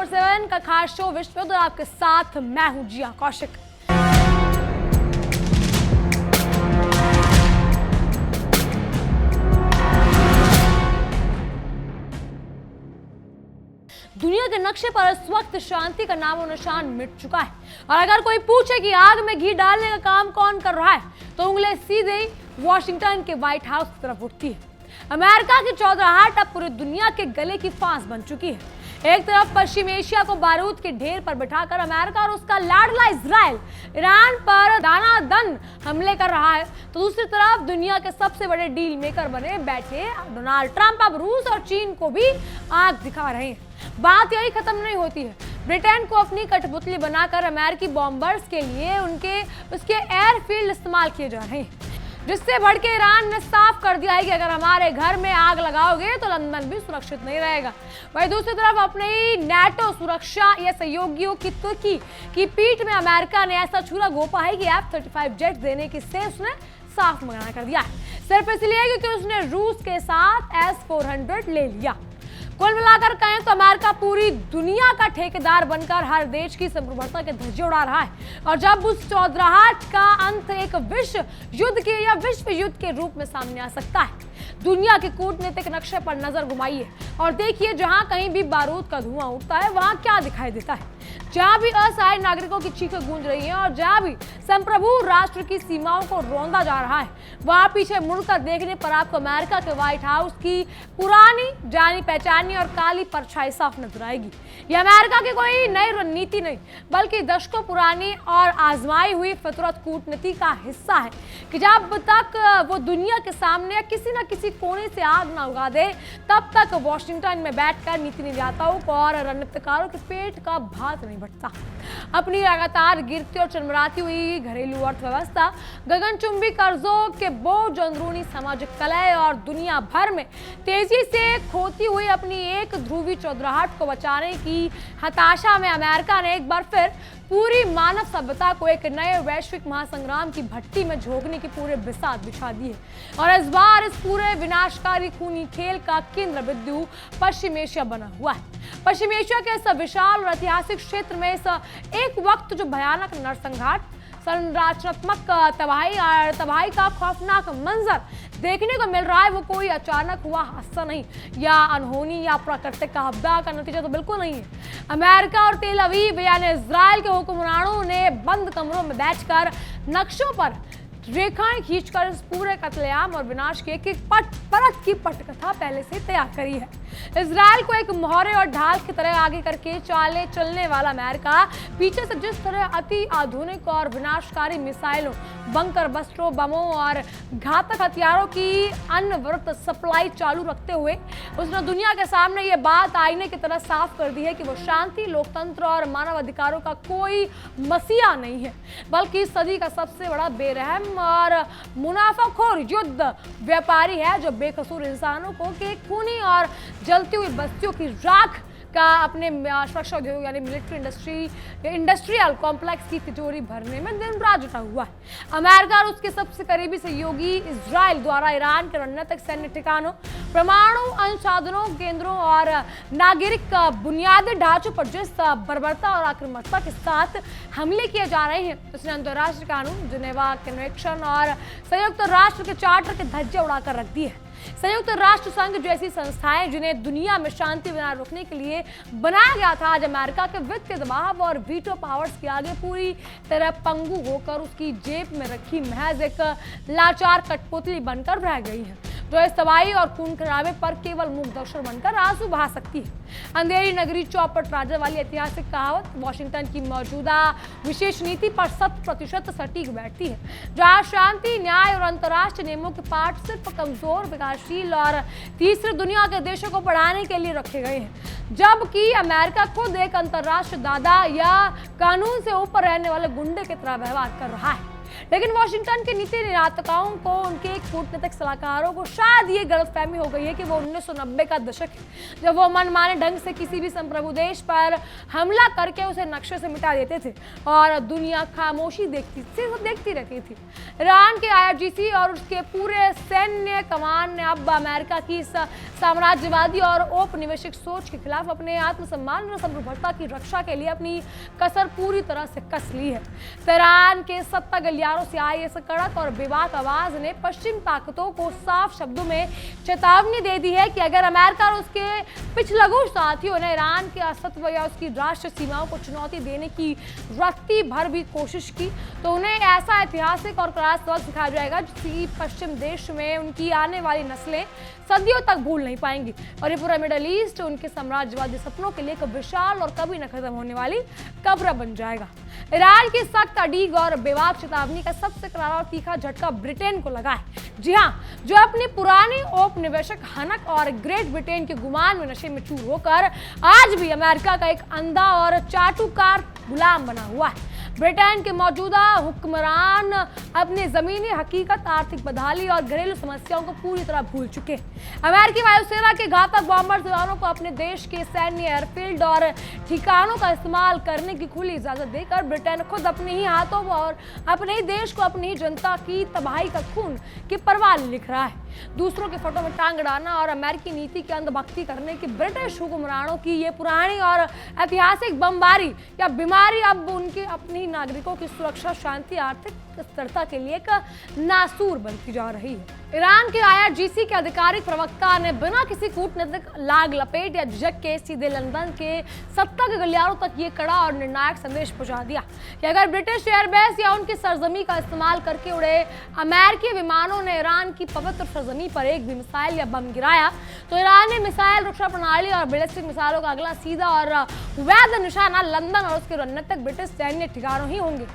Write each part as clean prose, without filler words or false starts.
24/7 का खास शो विश्व युद्ध, आपके साथ मैं हूं जिया कौशिक। दुनिया के नक्शे पर इस वक्त शांति का नामो निशान मिट चुका है और अगर कोई पूछे कि आग में घी डालने का काम कौन कर रहा है तो उंगली सीधे वॉशिंगटन के व्हाइट हाउस की तरफ उठती है। अमेरिका की चौधराहट अब पूरी दुनिया के गले की फांस बन चुकी है। एक तरफ पश्चिम एशिया को बारूद के ढेर पर बिठाकर अमेरिका और उसका लाडला इजराइल ईरान पर दानादन हमले कर रहा है, तो दूसरी तरफ दुनिया के सबसे बड़े डील मेकर बने बैठे डोनाल्ड ट्रंप अब रूस और चीन को भी आग दिखा रहे हैं। बात यही खत्म नहीं होती है। ब्रिटेन को अपनी कठपुतली बनाकर अमेरिकी बॉम्बर्स के लिए उसके एयरफील्ड इस्तेमाल किए जा रहे हैं, जिससे भड़के ईरान ने साफ कर दिया है कि अगर हमारे घर में आग लगाओगे तो लंदन भी सुरक्षित नहीं रहेगा। वहीं दूसरी तरफ अपने ही नेटो सुरक्षा या सहयोगियों की तुर्की की पीठ में अमेरिका ने ऐसा छुरा घोंपा है कि F-35 जेट देने की से उसने साफ मना कर दिया है, सिर्फ इसलिए क्योंकि उसने रूस के साथ S-400 ले लिया। कुल मिलाकर कहें तो अमेरिका पूरी दुनिया का ठेकेदार बनकर हर देश की संप्रभुता के धज्जे उड़ा रहा है और जब उस चौधराहट का अंत एक विश्व युद्ध के या विश्व युद्ध के रूप में सामने आ सकता है। दुनिया के कूटनीतिक नक्शे पर नजर घुमाइए और देखिए जहां कहीं भी बारूद का धुआं उठता है वहां क्या दिखाई देता है। जहां भी असहाय नागरिकों की चीखें गूंज रही हैं और जहां भी संप्रभु राष्ट्र की सीमाओं को रौंदा जा रहा है, वहां पीछे मुड़कर देखने पर आपको अमेरिका के व्हाइट हाउस की पुरानी जानी पहचानी और काली परछाई साफ नजर आएगी। यह अमेरिका की कोई नई रणनीति नहीं बल्कि दशकों पुरानी और आजमाई हुई फितरत कूटनीति का हिस्सा है कि जब तक वो दुनिया के सामने किसी न किसी कोने से आग ना उगा दे तब तक वॉशिंगटन में बैठकर नीति निर्माताओं को और रणनीतिकारों के पेट का भात नहीं बढ़ता। अपनी लगातार गिरती और चरमराती हुई घरेलू अर्थव्यवस्था, गगनचुंबी कर्जों के बोझ, अंदरूनी सामाजिक कलह और दुनिया भर में तेजी से खोती हुई अपनी एक ध्रुवी चौधराहट को बचाने की हताशा में अमेरिका ने एक बार फिर पूरी मानव सभ्यता को एक नए वैश्विक महासंग्राम की भट्टी में झोंकने की पूरे बिसात बिछा दी है और इस बार इस पूरे विनाशकारी खूनी खेल का केंद्र बिंदु पश्चिम एशिया बना हुआ है। पश्चिम एशिया के इस विशाल और ऐतिहासिक क्षेत्र में इस एक वक्त जो भयानक नरसंहार, संरचनात्मक तबाही का खौफनाक मंजर देखने को मिल रहा है, वो कोई अचानक हुआ हादसा नहीं या अनहोनी या प्राकृतिक आपदा का नतीजा तो बिल्कुल नहीं है। अमेरिका और तेल अवीव यानी इजराइल के हुक्मरानों ने बंद कमरों में बैठकर नक्शों पर रेखाएं खींचकर इस पूरे कत्लेआम और विनाश की एक परत की पटकथा पहले से तैयार करी है। इजराइल को एक मोहरे और ढाल की तरह आगे करके चलने वाला अमेरिका पीछे से जिस तरह अति आधुनिक और विनाशकारी मिसाइलों, बंकर बस्टरों, बमों और घातक हथियारों की अनवरत सप्लाई चालू रखते हुए उसने दुनिया के सामने ये बात आईने की तरह साफ कर दी है कि वो शांति, लोकतंत्र और मानव अधिकारों का कोई मसीहा नहीं है बल्कि सदी का सबसे बड़ा बेरहम और मुनाफाखोर युद्ध व्यापारी है जो बेकसूर इंसानों को के खूनी और जलती हुई बस्तियों की राख का अपने सुरक्षा उद्योग यानी मिलिट्री इंडस्ट्रियल कॉम्प्लेक्स की तिजोरी भरने में दिन रात जुटा हुआ है। अमेरिका और उसके सबसे करीबी सहयोगी इजराइल द्वारा ईरान के रणनीतिक सैन्य ठिकानों, परमाणु अनुसाधनों केंद्रों और नागरिक बुनियादी ढांचों पर जिस बर्बरता और आक्रामकता के साथ हमले किए जा रहे हैं, उसने अंतर्राष्ट्रीय कानून, जिनेवा कन्वेंशन और संयुक्त राष्ट्र के चार्टर के धज्जे उड़ाकर रख दिए हैं। संयुक्त राष्ट्र संघ जैसी संस्थाएं जिन्हें दुनिया में शांति बनाए रखने के लिए बनाया गया था, आज अमेरिका के वित्तीय दबाव और वीटो पावर्स के आगे पूरी तरह पंगु होकर उसकी जेब में रखी महज एक लाचार कठपुतली बनकर रह गई है जो इस तबाही और खून खराबे पर केवल मूकदर्शन बनकर आंसू बहा सकती है। अंधेरी नगरी चौपट राजा वाली ऐतिहासिक कहावत वॉशिंगटन की मौजूदा विशेष नीति पर 100% सटीक बैठती है, जहां शांति, न्याय और अंतर्राष्ट्रीय नियमों के पाठ सिर्फ कमजोर, विकासशील और तीसरी दुनिया के देशों को बढ़ाने के लिए रखे गए हैं, जबकि अमेरिका खुद एक अंतर्राष्ट्रीय दादा या कानून से ऊपर रहने वाले गुंडे की तरह व्यवहार कर रहा है। लेकिन वॉशिंगटन के नीति निर्माताओं को, उनके कूटनीतिक सलाहकारों को शायद ये गलतफहमी हो गई है कि वो 1990 का दशक है जब वो मनमाने ढंग से किसी भी संप्रभु देश पर हमला करके उसे नक्शे से मिटा देते थे और दुनिया खामोशी देखती रहती थी। ईरान के IRGC और उसके पूरे सैन्य कमान ने अब अमेरिका की साम्राज्यवादी और औपनिवेशिक सोच के खिलाफ अपने आत्मसम्मान और सार्वभौमता की रक्षा के लिए अपनी कसर पूरी तरह से कस ली है। तेहरान के सत्ता गलियारों से आई इस कड़क और बेबाक आवाज ने पश्चिम ताकतों को साफ शब्दों में चेतावनी दे दी है कि अगर अमेरिका और उसके पिछलगू साथियों ने ईरान के अस्तित्व या उसकी राष्ट्रीय सीमाओं को चुनौती देने की रत्ती भर भी कोशिश की तो उन्हें ऐसा ऐतिहासिक और करारा सबक सिखाया जाएगा जिसकी पश्चिम देश में उनकी आने वाली नस्लें सदियों तक भूल नहीं पाएंगी और ये पूरा मिडल ईस्ट उनके साम्राज्यवादी सपनों के लिए एक विशाल और कभी न खत्म होने वाली कब्र बन जाएगा। ईरान की सख्त अड़ीग और बेबाक चेतावनी का सबसे करारा और तीखा झटका ब्रिटेन को लगा है। जी हाँ, जो अपनी पुरानी औपनिवेशिक हनक और ग्रेट ब्रिटेन के गुमान में नशे में चूर होकर आज भी अमेरिका का एक अंधा और चाटुकार गुलाम बना हुआ है। ब्रिटेन के मौजूदा हुक्मरान अपनी जमीनी हकीकत, आर्थिक बदहाली और घरेलू समस्याओं को पूरी तरह भूल चुके हैं। अमेरिकी वायुसेना के घातक बॉम्बर विमानों को अपने देश के सैन्य एयरफील्ड और ठिकानों का इस्तेमाल करने की खुली इजाजत देकर ब्रिटेन खुद अपने ही हाथों और अपने ही देश को, अपनी ही जनता की तबाही का खून की परवाह लिख रहा है। दूसरों के फोटो में टांग अड़ाना और अमेरिकी नीति की अंधभक्ति करने की ब्रिटिश हुक्मरानों की ये पुरानी और ऐतिहासिक बमबारी या बीमारी अब उनके अपनी नागरिकों की सुरक्षा, शांति, आर्थिक स्थिरता के लिए एक नासूर बनती जा रही है। ईरान के IRGC के आधिकारिक प्रवक्ता ने बिना किसी कूटनीतिक लाग लपेट या झिझक के सीधे लंदन के सत्ता के गलियारों तक ये कड़ा और निर्णायक संदेश पहुंचा दिया कि अगर ब्रिटिश एयरबेस या उनकी सरजमी का इस्तेमाल करके उड़े अमेरिकी विमानों ने ईरान की पवित्र सरजमी पर एक भी मिसाइल या बम गिराया तो ईरानी मिसाइल रक्षा प्रणाली और बैलिस्टिक मिसाइलों का अगला सीधा और वैध निशाना लंदन और उसके रणनीतिक ब्रिटिश सैन्य ठिकानों ही होंगे।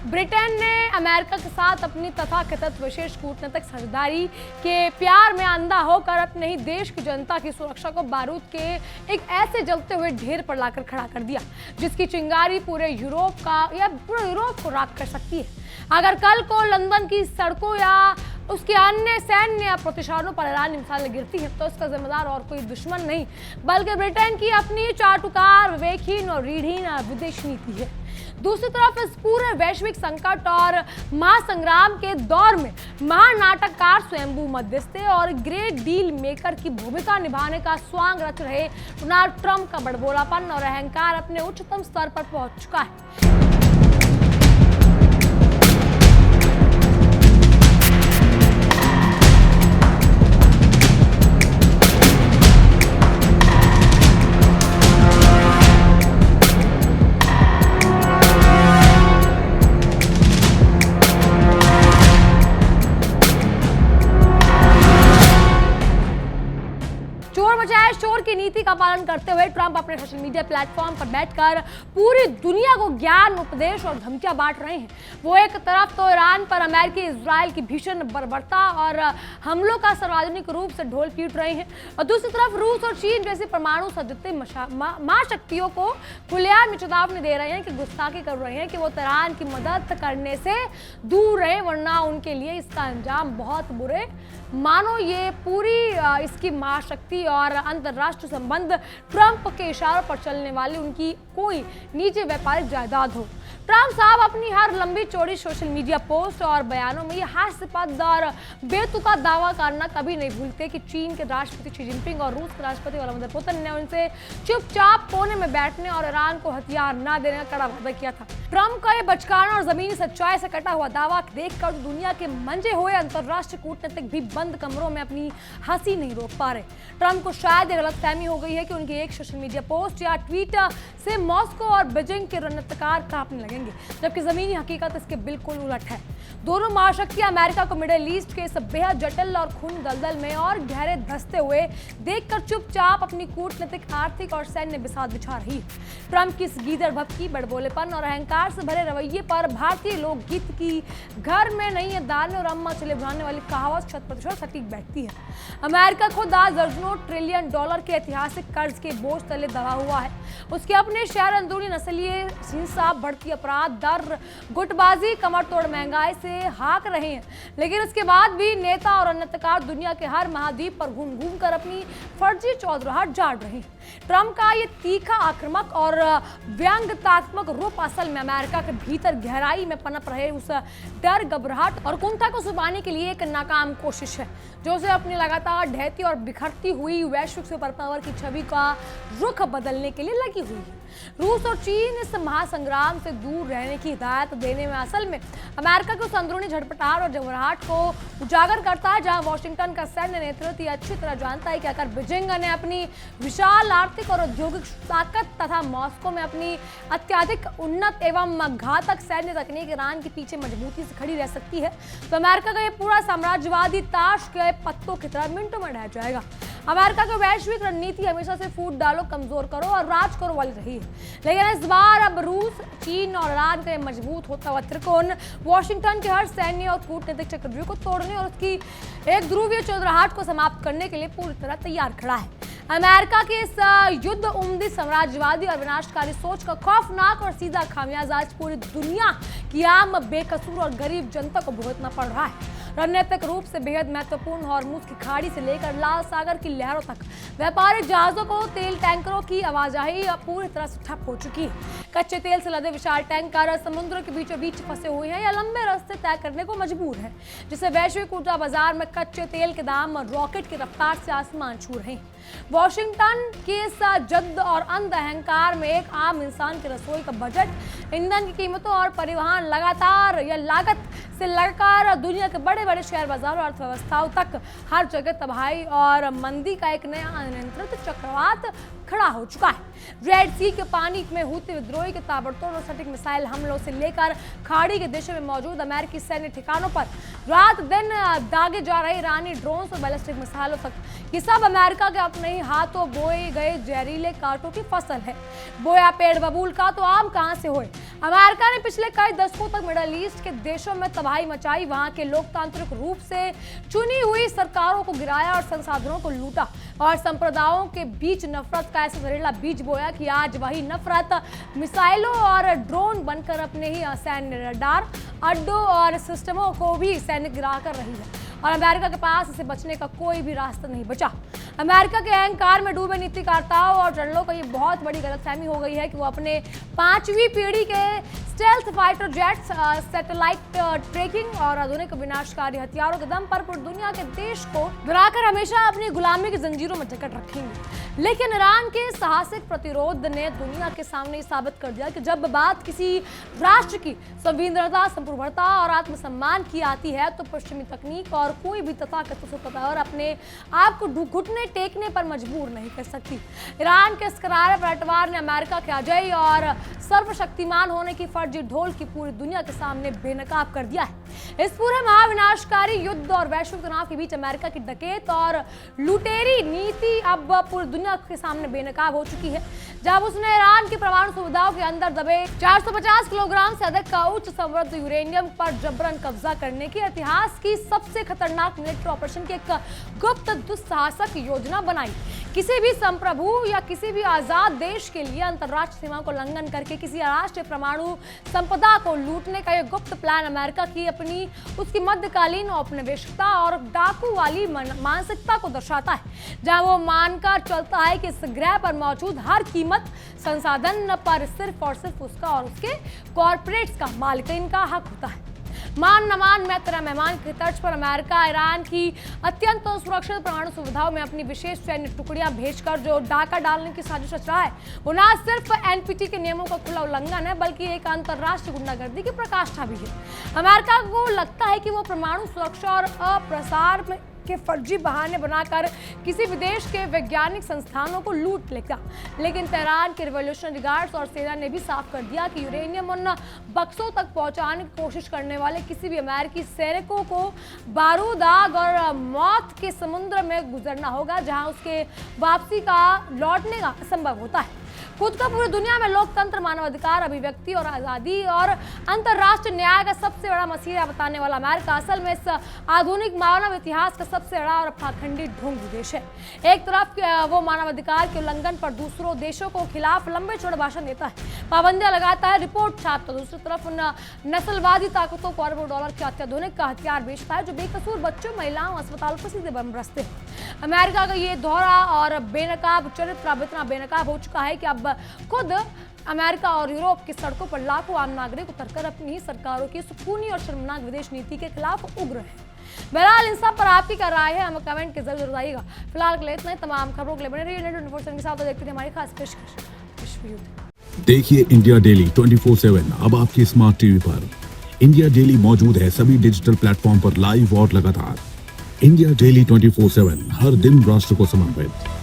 ब्रिटेन ने अमेरिका के साथ अपनी तथाकथित विशेष कूटनीतिक साझेदारी के प्यार में अंधा होकर अपने ही देश की जनता की सुरक्षा को बारूद के एक ऐसे जलते हुए ढेर पर लाकर खड़ा कर दिया जिसकी चिंगारी पूरे यूरोप का या पूरे यूरोप को राख कर सकती है। अगर कल को लंदन की सड़कों या उसके अन्य सैन्य या प्रतिष्ठानों पर ईरानी मिसाइलें गिरती हैं तो इसका जिम्मेदार और कोई दुश्मन नहीं बल्कि ब्रिटेन की अपनी चाटुकार, विवेकहीन और रीढ़हीन विदेश नीति है। दूसरी तरफ इस पूरे वैश्विक संकट और महासंग्राम के दौर में महानाटककार, स्वयंभू मध्यस्थी और ग्रेट डील मेकर की भूमिका निभाने का स्वांग रच रहे डोनाल्ड ट्रंप का बड़बोलापन और अहंकार अपने उच्चतम स्तर पर पहुंच चुका है। शोर की नीति का पालन करते हुए ट्रंप अपने सोशल मीडिया प्लेटफॉर्म पर बैठकर पूरी दुनिया को ज्ञान, उपदेश और धमकियां बांट रहे हैं। वो एक तरफ तो ईरान पर अमेरिकी, इजराइल की भीषण बर्बरता और हमलों का सार्वजनिक रूप से ढोल पीट रहे हैं और दूसरी तरफ रूस और चीन जैसी परमाणु सज्जते महाशक्तियों को खुलेआम चेतावनी दे रहे हैं कि गुस्ताखी कर रहे हैं कि वो तेहरान की मदद करने से दूर रहे वरना उनके लिए इसका अंजाम बहुत बुरे मानो। ये पूरी इसकी महाशक्ति और अंतर्राष्ट्रीय संबंध ट्रंप के इशारों पर चलने वाली उनकी कोई निजी व्यापारिक जायदाद हो। ट्रंप साहब अपनी हर लंबी चौड़ी सोशल मीडिया पोस्ट और बयानों में ये हास्यास्पद और बेतुका दावा करना कभी नहीं भूलते कि चीन के राष्ट्रपति शी जिनपिंग और रूस के राष्ट्रपति व्लादिमीर पुतिन ने उनसे चुपचाप कोने में बैठने और ईरान को हथियार न देने का कड़ा वादा किया था। ट्रंप का ये बचकाना और जमीनी सच्चाई से कटा हुआ दावा देखकर दुनिया के मंजे हुए अंतर्राष्ट्रीय कूटनीतिक भी बंद कमरों में अपनी हंसी नहीं रोक पा रहे। ट्रंप को शायद ये गलतफहमी हो गई है कि उनकी एक सोशल मीडिया पोस्ट या ट्वीट से मॉस्को और बीजिंग के रणनीतिकार कांपने लगेंगे, जबकि जमीनी हकीकत इसके बिल्कुल उलट है। दोनों महाशक्तियां अमेरिका को मिडिल ईस्ट के इस बेहद जटिल और खूनी दलदल में और गहरे धंसते हुए देखकर चुपचाप अपनी कूटनीतिक, आर्थिक और सैन्य बिसात बिछा रही है। ट्रंप की इस गीदड़ भपकी, बड़बोलेपन और अहंकार से भरे रवैये पर भारतीय लोकगीत की घर में नहीं है दाल और अम्मा चले बनाने वाली कहावत 100% सटीक बैठती है। अमेरिका खुद आज दर्जनों ट्रिलियन डॉलर के ऐतिहासिक कर्ज के बोझ तले दबा हुआ है। उसके अपने शहर, अंदरूनी नस्लीय हिंसा, बढ़ती अपराध दर, गुटबाजी, कमर तोड़ महंगाई, से हाँक रहे हैं, लेकिन इसके बाद भी नेता और अन्यताकार दुनिया के हर महाद्वीप पर घूम घूम कर अपनी फर्जी चौधराहट झाड़ रहे हैं। ट्रंप का ये तीखा, आक्रामक और व्यंग्यात्मक रूप असल में अमेरिका के भीतर गहराई में पनप रहे उस डर, घबराहट और कुंठा को छुपाने के लिए एक नाकाम कोशिश है, जो उसे अपनी लगातार ढहती और बिखरती हुई वैश्विक सुपर पावर की छवि का रुख बदलने के लिए लगी हुई है। रूस और चीन इस महासंग्राम से दूर रहने की हिदायत देने में असल में अमेरिका के उस अंदरूनी झटपटाहट और घबराहट को उजागर करता है, जहां वॉशिंगटन का सैन्य नेतृत्व अच्छी तरह जानता है कि अगर बीजिंग ने अपनी विशाल आर्थिक और औद्योगिक ताकत तथा मॉस्को में अपनी अत्यधिक उन्नत एवं घातक सैन्य तकनीक ईरान के पीछे मजबूती से खड़ी रह सकती है, तो अमेरिका का यह पूरा साम्राज्यवादी ताश के पत्तों की तरह मिनटों में ढह जाएगा। अमेरिका की वैश्विक रणनीति हमेशा से फूट डालो, कमजोर करो और राज करो वाली रही है, लेकिन इस बार अब रूस, चीन और ईरान का मजबूत होता हुआ त्रिकोण वॉशिंगटन के हर सैन्य और कूटनीतिक चक्रव्यूह को तोड़ने और उसकी एक ध्रुवीय चौधराहट को समाप्त करने के लिए पूरी तरह तैयार खड़ा है। अमेरिका के इस युद्ध उम्दी साम्राज्यवादी और विनाशकारी सोच का खौफनाक और सीधा खामियाजा आज पूरी दुनिया की आम, बेकसूर और गरीब जनता को भुगतना पड़ रहा है। रणनीतिक रूप से बेहद महत्वपूर्ण हॉर्मुज की खाड़ी से लेकर लाल सागर की लहरों तक व्यापारिक जहाजों को तेल टैंकरों की आवाजाही पूरी तरह से ठप हो चुकी है। कच्चे तेल से लदे विशाल टैंकर समुद्र के बीचों बीच फंसे हुए हैं या लंबे रास्ते तय करने को मजबूर है, जिससे वैश्विक ऊर्जा बाजार में कच्चे तेल के दाम रॉकेट की रफ्तार से आसमान छू रहे हैं। वॉशिंगटन के इस जद्द और अंध अहंकार में एक आम इंसान की रसोई का बजट, ईंधन की कीमतों और परिवहन लगातार या लागत से लगकर दुनिया के बड़े बड़े शेयर बाजार और अर्थव्यवस्थाओं तक हर जगह तबाही और मंदी का एक नया अनियंत्रित चक्रवात खड़ा हो चुका है। रेड सी के पानी में हूती विद्रोही के ताबड़तोड़ और सटीक मिसाइल हमलों से लेकर खाड़ी के देशों में मौजूद अमेरिकी सैन्य ठिकानों पर रात दिन दागे जा रहे ईरानी ड्रोन्स और बैलिस्टिक मिसाइलों तक, ये सब अमेरिका के अपने ही हाथों बोए गए जहरीले कांटों की फसल है। बोया पेड़ बबूल का तो आम कहां से होए। अमेरिका ने पिछले कई दशकों तक मिडल ईस्ट के देशों में तबाही मचाई, वहां के लोकतांत्रिक रूप से चुनी हुई सरकारों को गिराया और संसाधनों को लूटा और संप्रदायों के बीच नफरत का ऐसा जहरीला बीज बोया कि आज वही नफरत मिसाइलों और ड्रोन बनकर अपने ही सैन्य रडार अड्डों और सिस्टमों को भी सैनिक गिरा कर रही है और अमेरिका के पास इसे बचने का कोई भी रास्ता नहीं बचा। अमेरिका के अहंकार में डूबे नीतिकर्ताओं और जनरलों को ये बहुत बड़ी गलतफहमी हो गई है कि वो अपने 5वीं पीढ़ी के stealth fighter jets, satellite trekking और आधुनिक विनाशकारी हथियारों के दम पर पूरी दुनिया के देश को गिराकर हमेशा अपनी गुलामी की जंजीरों में जकड़ रखेंगे। लेकिन ईरान के साहसिक प्रतिरोध ने दुनिया के सामने साबित कर दिया कि जब बात किसी राष्ट्र की संविधानता, संप्रभुता और आत्मसम्मान की आती है तो पश्चिमी तकनीक और कोई भी तथाकथित सुपरपावर अपने आप को घुटने टेकने पर मजबूर नहीं कर सकती। ईरान के इस करारे पलटवार ने अमेरिका के अजय और सर्वशक्तिमान होने की फर्जी ढोल की पूरी दुनिया के सामने बेनकाब कर दिया है। इस पूरे महाविनाशकारी युद्ध और वैश्विक तनाव के बीच अमेरिका की डकैत और लुटेरी नीति अब पूरी दुनिया के सामने बेनकाब हो चुकी है, जब उसने ईरान की परमाणु सुविधाओं के अंदर दबे 450 किलोग्राम से अधिक का उच्च समृद्ध यूरेनियम पर जबरन कब्जा करने की इतिहास की सबसे खतरनाक मिलिट्री ऑपरेशन की एक गुप्त दुस्साहसक योजना बनाई। किसी भी संप्रभु या किसी भी आजाद देश के लिए अंतर्राष्ट्रीय सीमाओं को उल्लंघन करके किसी राष्ट्रीय परमाणु संपदा को लूटने का यह गुप्त प्लान अमेरिका की अपनी उसकी मध्यकालीन औपनिवेशिकता और डाकू वाली मानसिकता को दर्शाता है, जहां वो मानकर चलता है कि इस ग्रह पर मौजूद हर कीमत संसाधन पर सिर्फ और सिर्फ उसका और उसके कॉर्पोरेट्स का मालिकाइन का हक होता है। मान न मान मैं तेरा मेहमान की तर्ज पर अमेरिका ईरान की अत्यंत सुरक्षित परमाणु सुविधाओं में अपनी विशेष सैन्य टुकड़ियां भेजकर जो डाका डालने की साजिश रच रहा है, वो न सिर्फ एनपीटी के नियमों का खुला उल्लंघन है बल्कि एक अंतर्राष्ट्रीय गुंडागर्दी की प्रकाष्ठा भी है। अमेरिका को लगता है कि वो परमाणु सुरक्षा और अप्रसार के फर्जी बहाने बनाकर किसी विदेश के वैज्ञानिक संस्थानों को लूट लेगा, लेकिन तेहरान के रिवॉल्यूशनरी गार्ड्स और सेना ने भी साफ कर दिया कि यूरेनियम उन बक्सों तक पहुंचाने की कोशिश करने वाले किसी भी अमेरिकी सैनिकों को बारूद, आग और मौत के समुद्र में गुजरना होगा, जहां उसके वापसी का लौटने का असंभव होता है। खुद को पूरी दुनिया में लोकतंत्र, मानवाधिकार, अभिव्यक्ति और आज़ादी और अंतर्राष्ट्रीय न्याय का सबसे बड़ा मसीहा बताने वाला अमेरिका असल में इस आधुनिक मानव इतिहास का सबसे बड़ा और पाखंडी ढोंगी देश है। एक तरफ वो मानवाधिकार के उल्लंघन पर दूसरों देशों को खिलाफ लंबे चौड़े भाषण देता है, पाबंदियां लगाता है, रिपोर्ट छापता है, दूसरी तरफ उन नस्लवादी ताकतों को अरबों डॉलर के अत्याधुनिक हथियार बेचता है जो बेकसूर बच्चों, महिलाओं, अस्पतालों को सीधे बम बरसते हैं। अमेरिका का ये दौरा और बेनकाब चरित्र अब इतना बेनकाब हो चुका है कि अब खुद अमेरिका और यूरोप की सड़कों पर लाखों आम नागरिक उतरकर अपनी सरकारों की सुकूनी और शर्मनाक विदेश नीति के खिलाफ उग्र है। बहरहाल इन सब पर आपकी क्या राय है, हमें कमेंट के जरूर बताइएगा। फिलहाल के लिए इतना ही। तमाम खबरों के लिए बने रहिए इंडिया 24/7 के साथ और देखते रहिए हमारी खास पेशकश विश्व युद्ध। देखिए इंडिया डेली 24/7 अब आपकी स्मार्ट टीवी पर। इंडिया डेली मौजूद है सभी डिजिटल प्लेटफॉर्म पर लाइव और लगातार। इंडिया डेली 24/7 हर दिन राष्ट्र को समर्पित।